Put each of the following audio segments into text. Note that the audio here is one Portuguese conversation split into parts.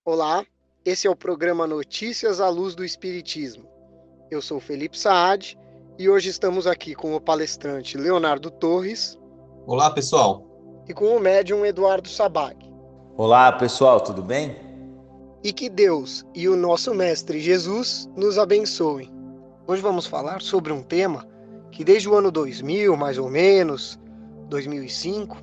Olá, esse é o programa Notícias à Luz do Espiritismo. Eu sou Felipe Saad e hoje estamos aqui com o palestrante Leonardo Torres Olá, pessoal. e com o médium Eduardo Sabag. Olá, pessoal, tudo bem? E que Deus e o nosso Mestre Jesus nos abençoem. Hoje vamos falar sobre um tema que desde o ano 2000, mais ou menos, 2005,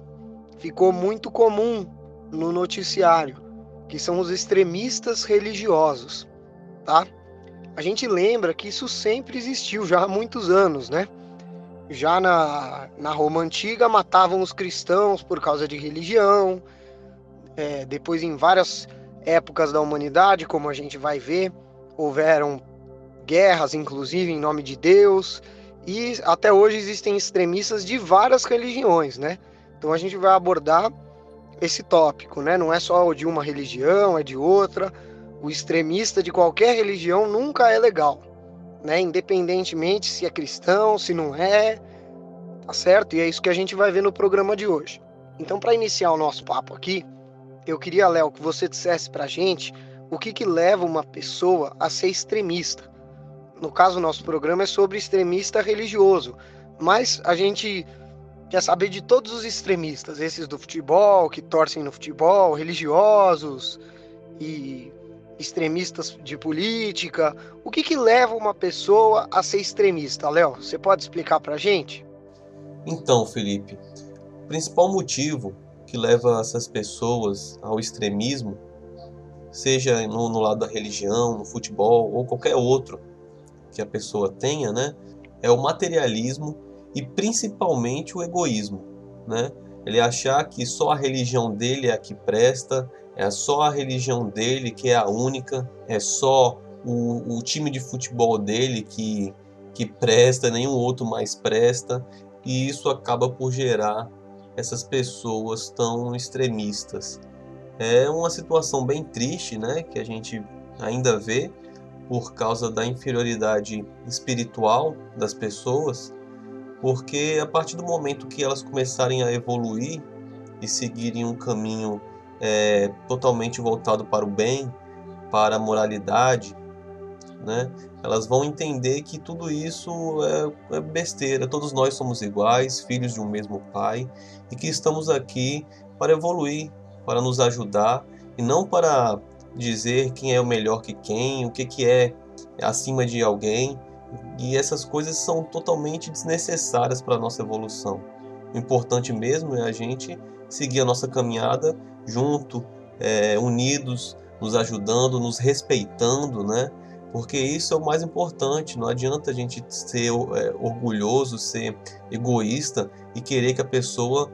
ficou muito comum no noticiário, que são os extremistas religiosos, tá? A gente lembra que isso sempre existiu já há muitos anos, né? Já na Roma Antiga matavam os cristãos por causa de religião, depois em várias épocas da humanidade, como a gente vai ver, houveram guerras, inclusive em nome de Deus, e até hoje existem extremistas de várias religiões, né? Então a gente vai abordar esse tópico, né? Não é só de uma religião, é de outra. O extremista de qualquer religião nunca é legal, né? Independentemente se é cristão, se não é, tá certo? E é isso que a gente vai ver no programa de hoje. Então, para iniciar o nosso papo aqui, eu queria, Léo, que você dissesse pra gente o que leva uma pessoa a ser extremista. No caso, o nosso programa é sobre extremista religioso, mas a gente quer saber de todos os extremistas, esses do futebol, que torcem no futebol, religiosos e extremistas de política. O que leva uma pessoa a ser extremista, Léo? Você pode explicar pra gente? Então, Felipe, o principal motivo que leva essas pessoas ao extremismo, seja no lado da religião, no futebol ou qualquer outro que a pessoa tenha, né, é o materialismo e principalmente o egoísmo, né? Ele achar que só a religião dele é a que presta, é só a religião dele que é a única, é só o time de futebol dele que presta, nenhum outro mais presta, e isso acaba por gerar essas pessoas tão extremistas. É uma situação bem triste, né, que a gente ainda vê por causa da inferioridade espiritual das pessoas, porque a partir do momento que elas começarem a evoluir e seguirem um caminho totalmente voltado para o bem, para a moralidade, né, elas vão entender que tudo isso é besteira. Todos nós somos iguais, filhos de um mesmo pai, e que estamos aqui para evoluir, para nos ajudar, e não para dizer quem é o melhor que quem, o que é acima de alguém. E essas coisas são totalmente desnecessárias para a nossa evolução. O importante mesmo é a gente seguir a nossa caminhada junto, unidos, nos ajudando, nos respeitando, né? Porque isso é o mais importante. Não adianta a gente ser orgulhoso, ser egoísta e querer que a pessoa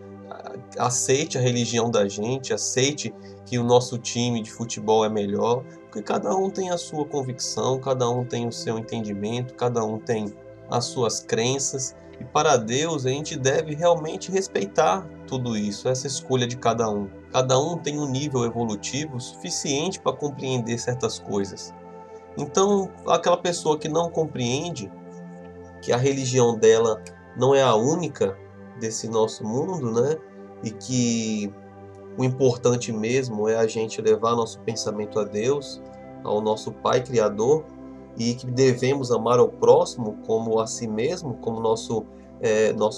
aceite a religião da gente, aceite que o nosso time de futebol é melhor, porque cada um tem a sua convicção, cada um tem o seu entendimento, cada um tem as suas crenças. E para Deus a gente deve realmente respeitar tudo isso, essa escolha de cada um. Cada um tem um nível evolutivo suficiente para compreender certas coisas. Então, aquela pessoa que não compreende que a religião dela não é a única desse nosso mundo, né? E que o importante mesmo é a gente levar nosso pensamento a Deus, ao nosso Pai Criador, e que devemos amar ao próximo como a si mesmo, como nosso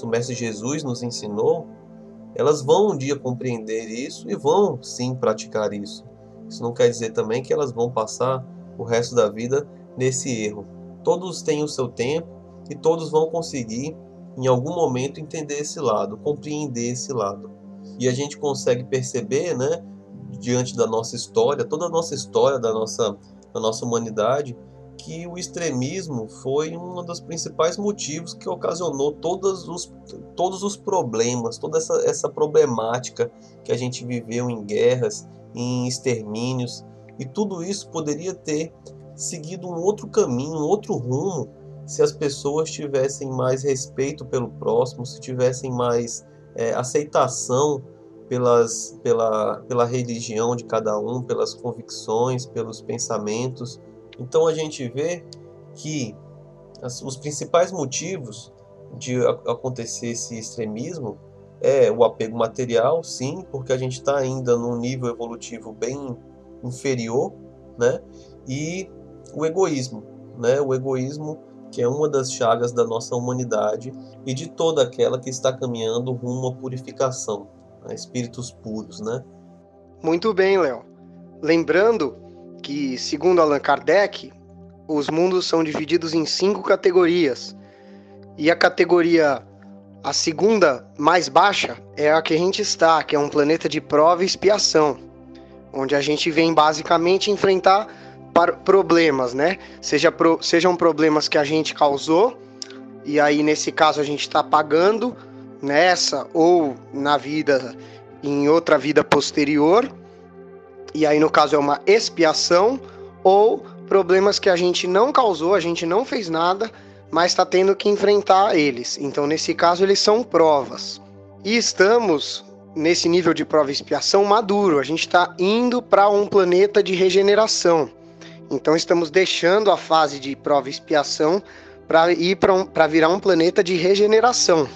Mestre Jesus nos ensinou. Elas vão um dia compreender isso e vão sim praticar isso. Isso não quer dizer também que elas vão passar o resto da vida nesse erro. Todos têm o seu tempo e todos vão conseguir, em algum momento, entender esse lado, compreender esse lado. E a gente consegue perceber, né, diante da nossa história, toda a nossa história da nossa humanidade, que o extremismo foi um dos principais motivos que ocasionou todos os problemas, toda essa problemática que a gente viveu em guerras, em extermínios, e tudo isso poderia ter seguido um outro caminho, um outro rumo, se as pessoas tivessem mais respeito pelo próximo, se tivessem mais aceitação pela religião de cada um, pelas convicções, pelos pensamentos. Então a gente vê que os principais motivos de acontecer esse extremismo é o apego material, sim, porque a gente está ainda num nível evolutivo bem inferior, né? E o egoísmo, né? O egoísmo, que é uma das chagas da nossa humanidade e de toda aquela que está caminhando rumo à purificação, a espíritos puros, né? Muito bem, Léo. Lembrando que, segundo Allan Kardec, os mundos são divididos em 5 categorias. E a segunda mais baixa é a que a gente está, que é um planeta de prova e expiação, onde a gente vem basicamente enfrentar problemas, né? Sejam problemas que a gente causou, e aí nesse caso a gente está pagando nessa ou na vida, em outra vida posterior, e aí no caso é uma expiação, ou problemas que a gente não causou, a gente não fez nada, mas está tendo que enfrentar eles. Então nesse caso eles são provas. E estamos nesse nível de prova e expiação maduro, a gente está indo para um planeta de regeneração. Então estamos deixando a fase de prova e expiação para virar um planeta de regeneração.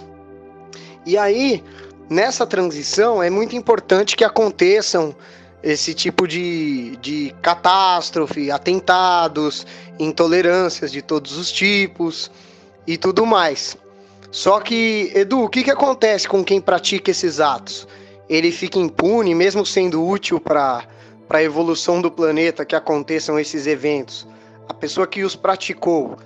E aí, nessa transição, é muito importante que aconteçam esse tipo de catástrofe, atentados, intolerâncias de todos os tipos e tudo mais. Só que, Edu, o que acontece com quem pratica esses atos? Ele fica impune, mesmo sendo útil para a evolução do planeta, que aconteçam esses eventos. A pessoa que os praticou,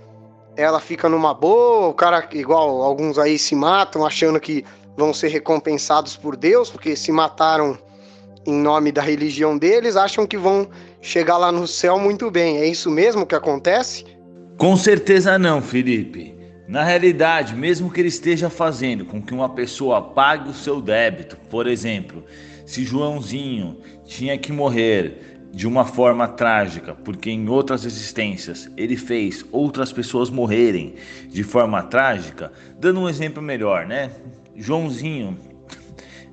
ela fica numa boa, o cara, igual alguns aí se matam, achando que vão ser recompensados por Deus, porque se mataram em nome da religião deles, acham que vão chegar lá no céu muito bem. É isso mesmo que acontece? Com certeza não, Felipe. Na realidade, mesmo que ele esteja fazendo com que uma pessoa pague o seu débito, por exemplo, se Joãozinho tinha que morrer de uma forma trágica, porque em outras existências ele fez outras pessoas morrerem de forma trágica, dando um exemplo melhor, né? Joãozinho,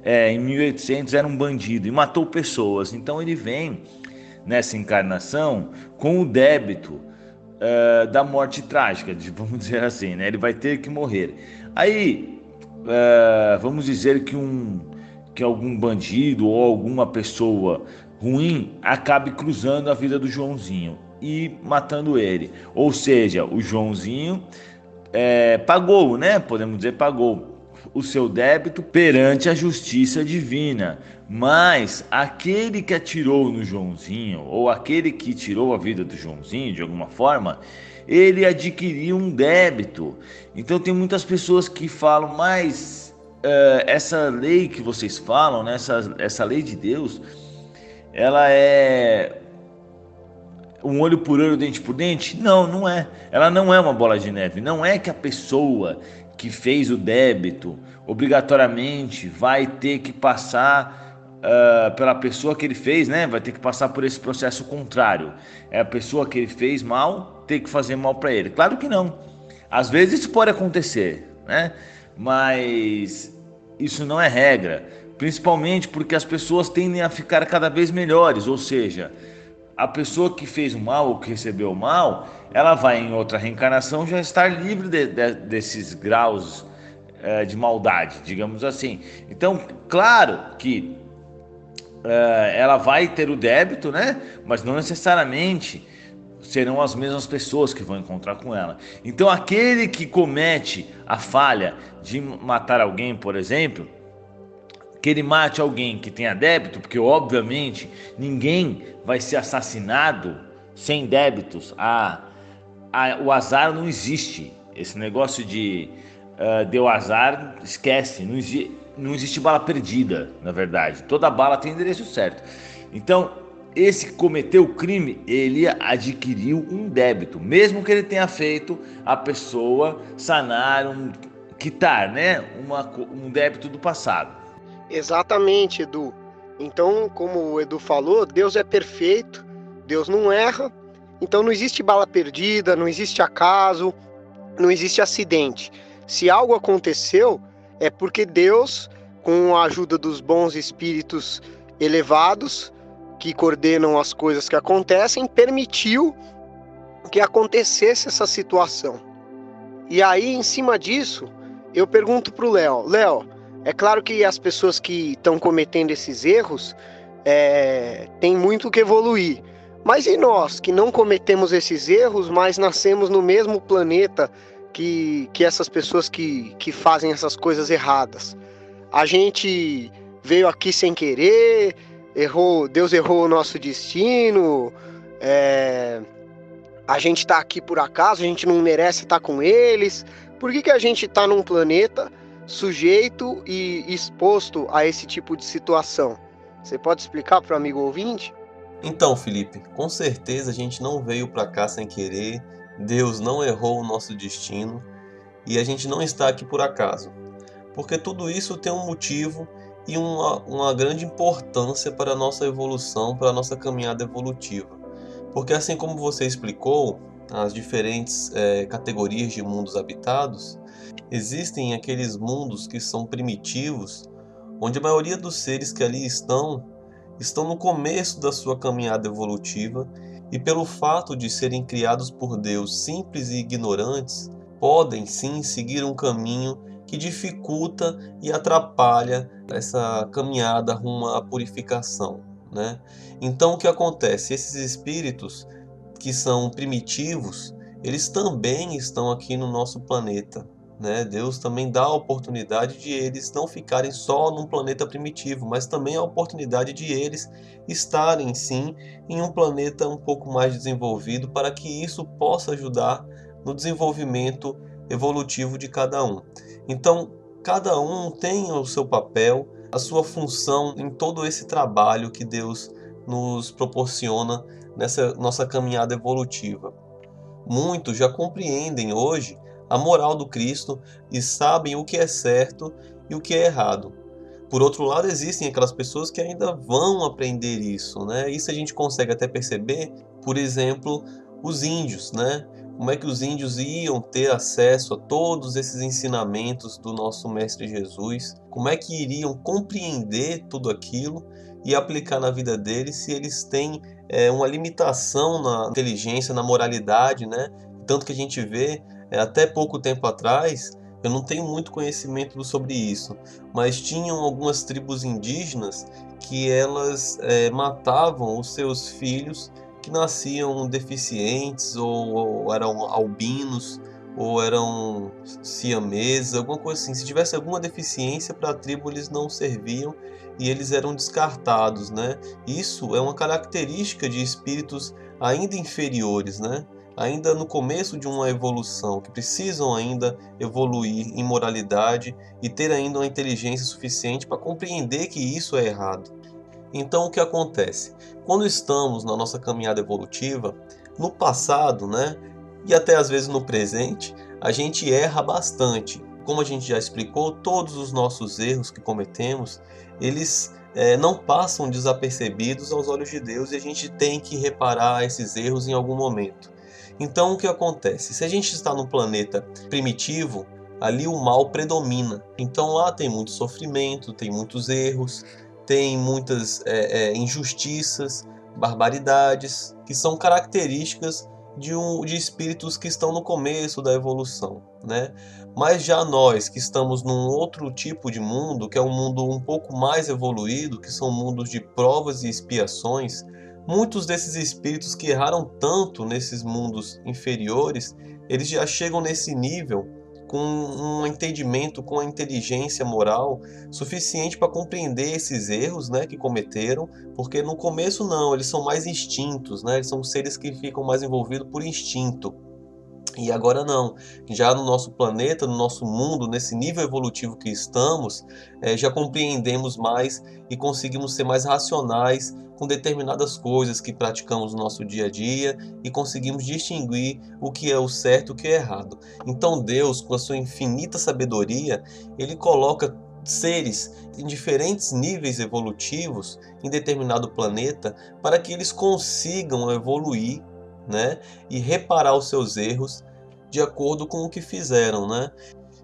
em 1800 era um bandido e matou pessoas, então ele vem nessa encarnação com o débito da morte trágica, vamos dizer assim, né? Ele vai ter que morrer. Aí, vamos dizer que algum bandido ou alguma pessoa ruim acabe cruzando a vida do Joãozinho e matando ele. Ou seja, o Joãozinho pagou, né? Podemos dizer, pagou o seu débito perante a justiça divina. Mas aquele que atirou no Joãozinho, ou aquele que tirou a vida do Joãozinho de alguma forma, ele adquiriu um débito. Então tem muitas pessoas que falam, mas essa lei que vocês falam, né, essa lei de Deus, ela é um olho por olho, dente por dente? Não, não é. Ela não é uma bola de neve. Não é que a pessoa que fez o débito obrigatoriamente vai ter que passar pela pessoa que ele fez, né? Vai ter que passar por esse processo contrário. É a pessoa que ele fez mal ter que fazer mal para ele. Claro que não. Às vezes isso pode acontecer, né? Mas isso não é regra. Principalmente porque as pessoas tendem a ficar cada vez melhores. Ou seja, a pessoa que fez o mal ou que recebeu o mal, ela vai em outra reencarnação já estar livre desses graus de maldade, digamos assim. Então, claro que ela vai ter o débito, né? Mas não necessariamente serão as mesmas pessoas que vão encontrar com ela. Então, aquele que comete a falha de matar alguém, por exemplo, que ele mate alguém que tenha débito, porque obviamente ninguém vai ser assassinado sem débitos. O azar não existe. Esse negócio de deu azar, esquece. Não existe bala perdida, na verdade. Toda bala tem endereço certo. Então, esse que cometeu o crime, ele adquiriu um débito, mesmo que ele tenha feito a pessoa sanar, quitar, né, um débito do passado. Exatamente, Edu. Então, como o Edu falou, Deus é perfeito, Deus não erra, então não existe bala perdida, não existe acaso, não existe acidente. Se algo aconteceu, é porque Deus, com a ajuda dos bons espíritos elevados, que coordenam as coisas que acontecem, permitiu que acontecesse essa situação. E aí, em cima disso, eu pergunto para o Léo, é claro que as pessoas que estão cometendo esses erros tem muito que evoluir. Mas e nós, que não cometemos esses erros, mas nascemos no mesmo planeta que essas pessoas que fazem essas coisas erradas? A gente veio aqui sem querer, Deus errou o nosso destino, a gente está aqui por acaso, a gente não merece estar com eles. Por que a gente está num planeta sujeito e exposto a esse tipo de situação? Você pode explicar para o amigo ouvinte? Então, Felipe, com certeza a gente não veio para cá sem querer, Deus não errou o nosso destino e a gente não está aqui por acaso. Porque tudo isso tem um motivo e uma grande importância para a nossa evolução, para a nossa caminhada evolutiva. Porque assim como você explicou, as diferentes categorias de mundos habitados, existem aqueles mundos que são primitivos, onde a maioria dos seres que ali estão no começo da sua caminhada evolutiva e pelo fato de serem criados por Deus simples e ignorantes, podem sim seguir um caminho que dificulta e atrapalha essa caminhada rumo à purificação, né? Então o que acontece? Esses espíritos que são primitivos, eles também estão aqui no nosso planeta, né? Deus também dá a oportunidade de eles não ficarem só num planeta primitivo, mas também a oportunidade de eles estarem sim em um planeta um pouco mais desenvolvido, para que isso possa ajudar no desenvolvimento evolutivo de cada um. Então, cada um tem o seu papel, a sua função em todo esse trabalho que Deus nos proporciona nessa nossa caminhada evolutiva. Muitos já compreendem hoje a moral do Cristo e sabem o que é certo e o que é errado. Por outro lado, existem aquelas pessoas que ainda vão aprender isso, né? Isso a gente consegue até perceber, por exemplo, os índios, né? Como é que os índios iam ter acesso a todos esses ensinamentos do nosso Mestre Jesus? Como é que iriam compreender tudo aquilo e aplicar na vida deles se eles têm uma limitação na inteligência, na moralidade, né? Tanto que a gente vê, até pouco tempo atrás, eu não tenho muito conhecimento sobre isso, mas tinham algumas tribos indígenas que elas matavam os seus filhos que nasciam deficientes ou eram albinos ou eram siameses, alguma coisa assim. Se tivesse alguma deficiência para a tribo, eles não serviam e eles eram descartados, né? Isso é uma característica de espíritos ainda inferiores, né? Ainda no começo de uma evolução, que precisam ainda evoluir em moralidade e ter ainda uma inteligência suficiente para compreender que isso é errado. Então o que acontece? Quando estamos na nossa caminhada evolutiva, no passado, né, e até às vezes no presente, a gente erra bastante. Como a gente já explicou, todos os nossos erros que cometemos, eles não passam desapercebidos aos olhos de Deus e a gente tem que reparar esses erros em algum momento. Então o que acontece? Se a gente está num planeta primitivo, ali o mal predomina. Então lá tem muito sofrimento, tem muitos erros, tem muitas injustiças, barbaridades, que são características de espíritos que estão no começo da evolução, né? Mas já nós que estamos num outro tipo de mundo, que é um mundo um pouco mais evoluído, que são mundos de provas e expiações, muitos desses espíritos que erraram tanto nesses mundos inferiores, eles já chegam nesse nível com um entendimento, com a inteligência moral suficiente para compreender esses erros, né, que cometeram, porque no começo não, eles são mais instintos, né, eles são seres que ficam mais envolvidos por instinto. E agora não, já no nosso planeta, no nosso mundo, nesse nível evolutivo que estamos, já compreendemos mais e conseguimos ser mais racionais com determinadas coisas que praticamos no nosso dia a dia e conseguimos distinguir o que é o certo e o que é errado. Então Deus, com a sua infinita sabedoria, Ele coloca seres em diferentes níveis evolutivos em determinado planeta para que eles consigam evoluir, né, e reparar os seus erros de acordo com o que fizeram, né?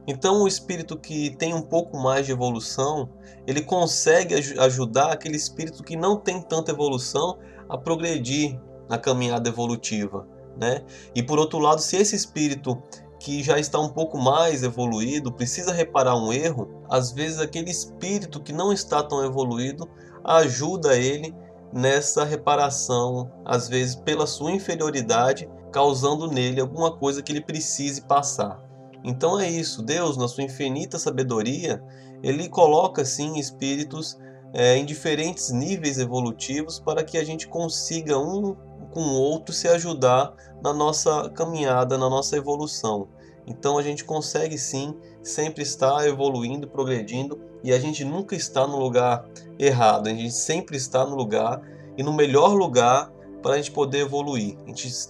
Então o espírito que tem um pouco mais de evolução, ele consegue ajudar aquele espírito que não tem tanta evolução a progredir na caminhada evolutiva, né? E por outro lado, se esse espírito que já está um pouco mais evoluído precisa reparar um erro, às vezes aquele espírito que não está tão evoluído ajuda ele nessa reparação, às vezes pela sua inferioridade, causando nele alguma coisa que ele precise passar. Então é isso, Deus, na sua infinita sabedoria, ele coloca sim espíritos em diferentes níveis evolutivos para que a gente consiga um com o outro se ajudar na nossa caminhada, na nossa evolução. Então a gente consegue sim sempre estar evoluindo, progredindo, e a gente nunca está no lugar errado, a gente sempre está no lugar e no melhor lugar para a gente poder evoluir.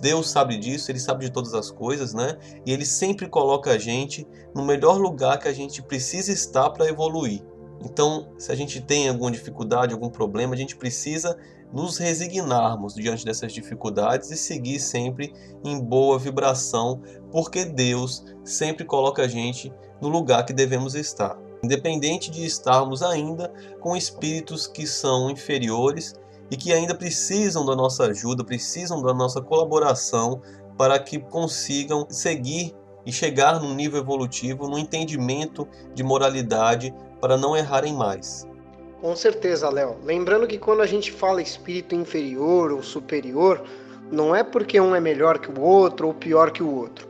Deus sabe disso, Ele sabe de todas as coisas, né? E Ele sempre coloca a gente no melhor lugar que a gente precisa estar para evoluir. Então, se a gente tem alguma dificuldade, algum problema, a gente precisa nos resignarmos diante dessas dificuldades e seguir sempre em boa vibração, porque Deus sempre coloca a gente no lugar que devemos estar. Independente de estarmos ainda com espíritos que são inferiores e que ainda precisam da nossa ajuda, precisam da nossa colaboração para que consigam seguir e chegar num nível evolutivo, num entendimento de moralidade, para não errarem mais. Com certeza, Léo. Lembrando que quando a gente fala espírito inferior ou superior, não é porque um é melhor que o outro ou pior que o outro.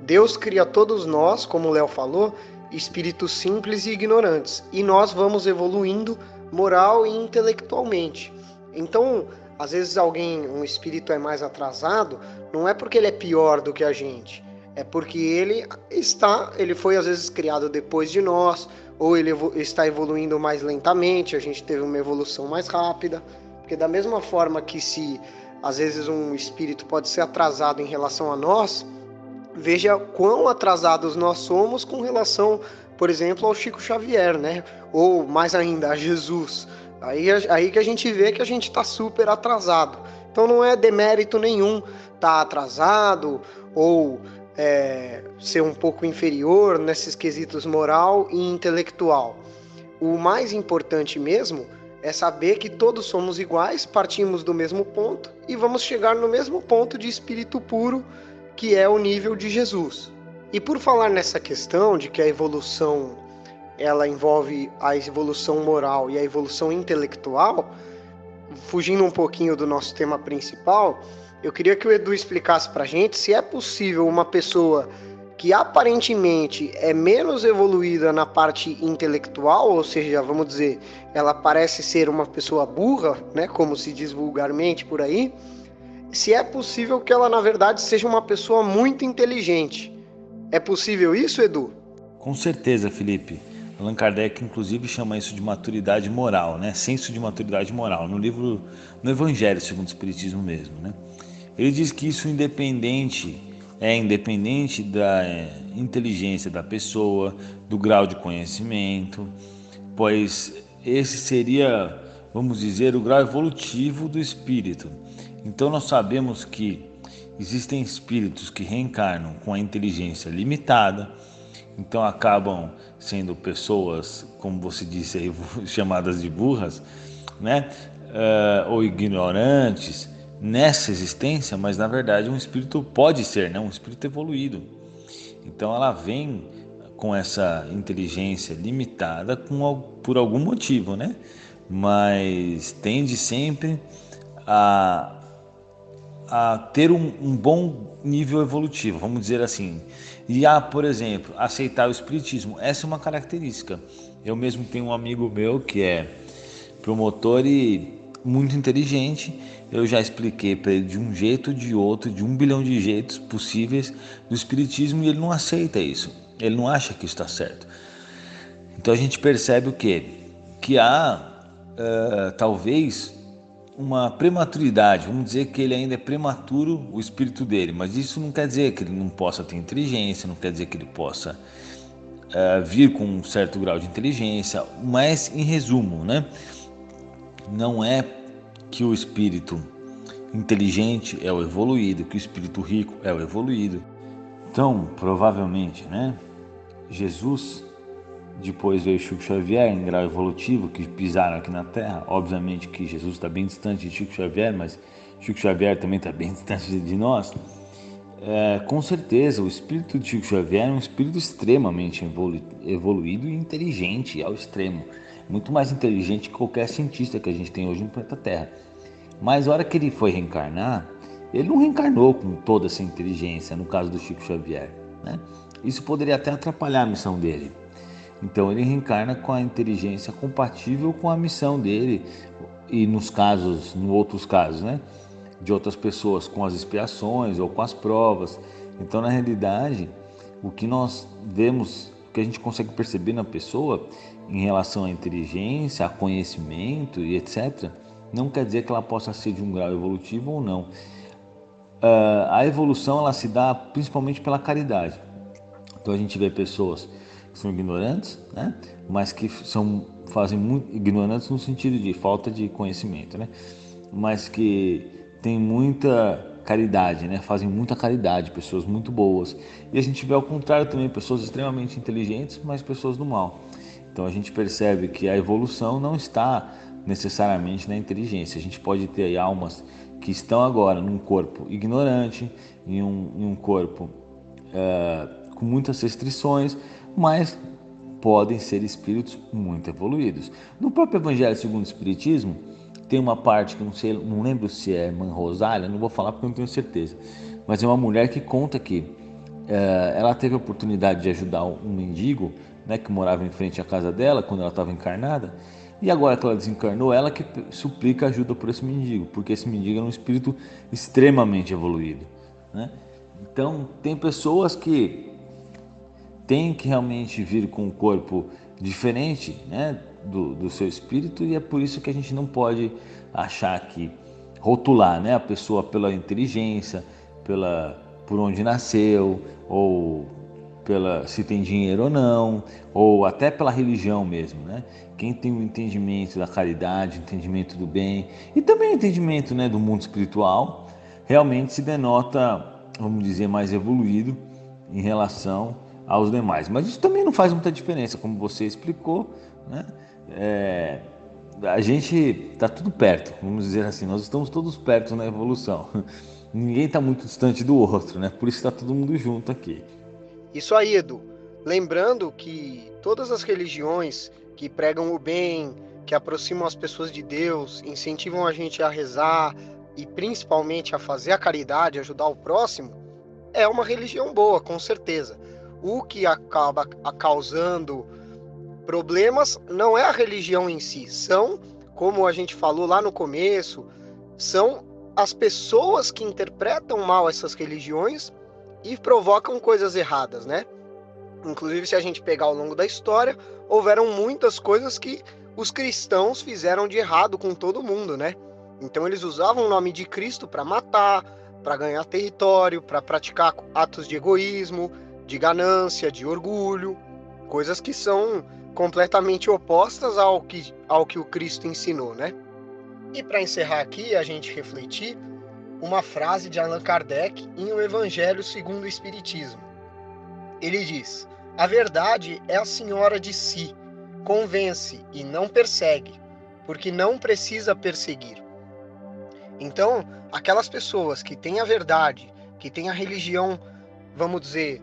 Deus cria todos nós, como o Léo falou, espíritos simples e ignorantes, e nós vamos evoluindo moral e intelectualmente. Então, às vezes um espírito é mais atrasado, não é porque ele é pior do que a gente, é porque ele foi às vezes criado depois de nós, ou ele está evoluindo mais lentamente, a gente teve uma evolução mais rápida, porque da mesma forma que se às vezes um espírito pode ser atrasado em relação a nós, veja quão atrasados nós somos com relação, por exemplo, ao Chico Xavier, né? Ou mais ainda, a Jesus. Aí que a gente vê que a gente está super atrasado. Então não é demérito nenhum estar atrasado ou ser um pouco inferior nesses quesitos moral e intelectual. O mais importante mesmo é saber que todos somos iguais, partimos do mesmo ponto e vamos chegar no mesmo ponto de espírito puro, que é o nível de Jesus. E por falar nessa questão de que a evolução ela envolve a evolução moral e a evolução intelectual, fugindo um pouquinho do nosso tema principal, eu queria que o Edu explicasse pra gente se é possível uma pessoa que aparentemente é menos evoluída na parte intelectual, ou seja, vamos dizer, ela parece ser uma pessoa burra, né, como se diz vulgarmente por aí, se é possível que ela, na verdade, seja uma pessoa muito inteligente. É possível isso, Edu? Com certeza, Felipe. Allan Kardec, inclusive, chama isso de maturidade moral, né? Senso de maturidade moral, no livro, no Evangelho segundo o Espiritismo mesmo, né? Ele diz que isso independente da inteligência da pessoa, do grau de conhecimento, pois esse seria, vamos dizer, o grau evolutivo do espírito. Então nós sabemos que existem espíritos que reencarnam com a inteligência limitada, então acabam sendo pessoas, como você disse aí, chamadas de burras, né? Ou ignorantes nessa existência, mas na verdade um espírito pode ser, né? Um espírito evoluído. Então ela vem com essa inteligência limitada por algum motivo, né? Mas tende sempre a ter um bom nível evolutivo, vamos dizer assim. E por exemplo, aceitar o espiritismo. Essa é uma característica. Eu mesmo tenho um amigo meu que é promotor e muito inteligente. Eu já expliquei para ele de um jeito, de outro, de 1 bilhão de jeitos possíveis do espiritismo, e ele não aceita isso. Ele não acha que isso está certo. Então a gente percebe o quê? Que há talvez uma prematuridade, vamos dizer que ele ainda é prematuro, o espírito dele, mas isso não quer dizer que ele não possa ter inteligência, não quer dizer que ele possa vir com um certo grau de inteligência, mas em resumo, né? Não é que o espírito inteligente é o evoluído, que o espírito rico é o evoluído. Então, provavelmente, né? Jesus, depois veio Chico Xavier em grau evolutivo, que pisaram aqui na Terra. Obviamente que Jesus está bem distante de Chico Xavier, mas Chico Xavier também está bem distante de nós. Com certeza, o espírito de Chico Xavier é um espírito extremamente evoluído e inteligente ao extremo. muito mais inteligente que qualquer cientista que a gente tem hoje no planeta Terra. Mas a hora que ele foi reencarnar, ele não reencarnou com toda essa inteligência, no caso do Chico Xavier, né? Isso poderia até atrapalhar a missão dele. Então ele reencarna com a inteligência compatível com a missão dele e em outros casos, né, de outras pessoas com as expiações ou com as provas. Então, na realidade, o que nós vemos, o que a gente consegue perceber na pessoa em relação à inteligência, a conhecimento e etc., não quer dizer que ela possa ser de um grau evolutivo ou não. A evolução ela se dá principalmente pela caridade. Então a gente vê pessoas que são ignorantes, né? Mas que fazem muito ignorantes no sentido de falta de conhecimento, né? Mas que têm muita caridade, né? Fazem muita caridade, pessoas muito boas. E a gente vê ao contrário também, pessoas extremamente inteligentes, mas pessoas do mal. Então a gente percebe que a evolução não está necessariamente na inteligência. A gente pode ter aí almas que estão agora num corpo ignorante, em um corpo com muitas restrições, mas podem ser espíritos muito evoluídos. No próprio Evangelho segundo o Espiritismo, tem uma parte que não lembro se é Irmã Rosália, não vou falar porque eu não tenho certeza, mas é uma mulher que conta que ela teve a oportunidade de ajudar um mendigo, né, que morava em frente à casa dela quando ela estava encarnada, e agora que ela desencarnou, ela que suplica ajuda por esse mendigo, porque esse mendigo era um espírito extremamente evoluído, né? Então, tem pessoas que têm que realmente vir com um corpo diferente, né, do seu espírito, e é por isso que a gente não pode achar que rotular, né, a pessoa pela inteligência, por onde nasceu, ou se tem dinheiro ou não, ou até pela religião mesmo, né? Quem tem o entendimento da caridade, entendimento do bem e também o entendimento, né, do mundo espiritual, realmente se denota, vamos dizer, mais evoluído em relação aos demais. Mas isso também não faz muita diferença, como você explicou, né? A gente está tudo perto, vamos dizer assim, nós estamos todos perto na evolução. Ninguém está muito distante do outro, né? Por isso está todo mundo junto aqui. Isso aí, Edu. Lembrando que todas as religiões que pregam o bem, que aproximam as pessoas de Deus, incentivam a gente a rezar e principalmente a fazer a caridade, ajudar o próximo, é uma religião boa, com certeza. O que acaba causando problemas não é a religião em si, são, como a gente falou lá no começo, são as pessoas que interpretam mal essas religiões e provocam coisas erradas, né? Inclusive, se a gente pegar ao longo da história, houveram muitas coisas que os cristãos fizeram de errado com todo mundo, né? Então eles usavam o nome de Cristo para matar, para ganhar território, para praticar atos de egoísmo, de ganância, de orgulho, coisas que são completamente opostas ao que o Cristo ensinou, né? E para encerrar aqui, a gente refletir, uma frase de Allan Kardec em O Evangelho segundo o Espiritismo. Ele diz: a verdade é a senhora de si, convence e não persegue, porque não precisa perseguir. Então, aquelas pessoas que têm a verdade, que têm a religião, vamos dizer,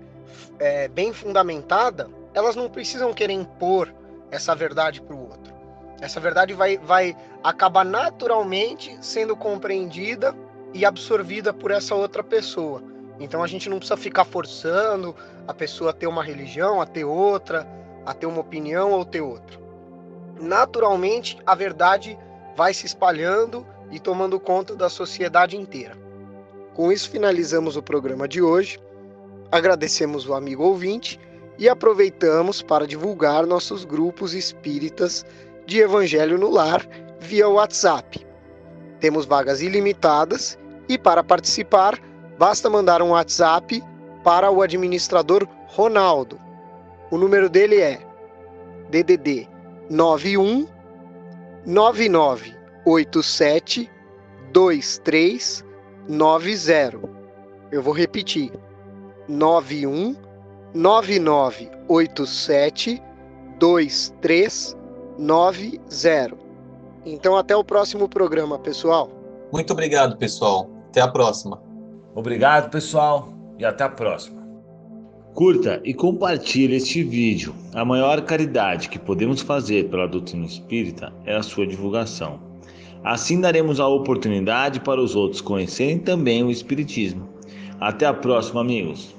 bem fundamentada, elas não precisam querer impor essa verdade para o outro. Essa verdade vai acabar naturalmente sendo compreendida e absorvida por essa outra pessoa. Então a gente não precisa ficar forçando a pessoa a ter uma religião, a ter outra, a ter uma opinião ou ter outra. Naturalmente a verdade vai se espalhando e tomando conta da sociedade inteira. Com isso finalizamos o programa de hoje. Agradecemos o amigo ouvinte e aproveitamos para divulgar nossos grupos espíritas de Evangelho no Lar via WhatsApp. Temos vagas ilimitadas e para participar basta mandar um WhatsApp para o administrador Ronaldo. O número dele é DDD 91 9987 2390. Eu vou repetir: 91 9987 2390. Então até o próximo programa, pessoal. Muito obrigado, pessoal. Até a próxima. Obrigado, pessoal, e até a próxima. Curta e compartilhe este vídeo. A maior caridade que podemos fazer pela doutrina espírita é a sua divulgação. Assim daremos a oportunidade para os outros conhecerem também o espiritismo. Até a próxima, amigos.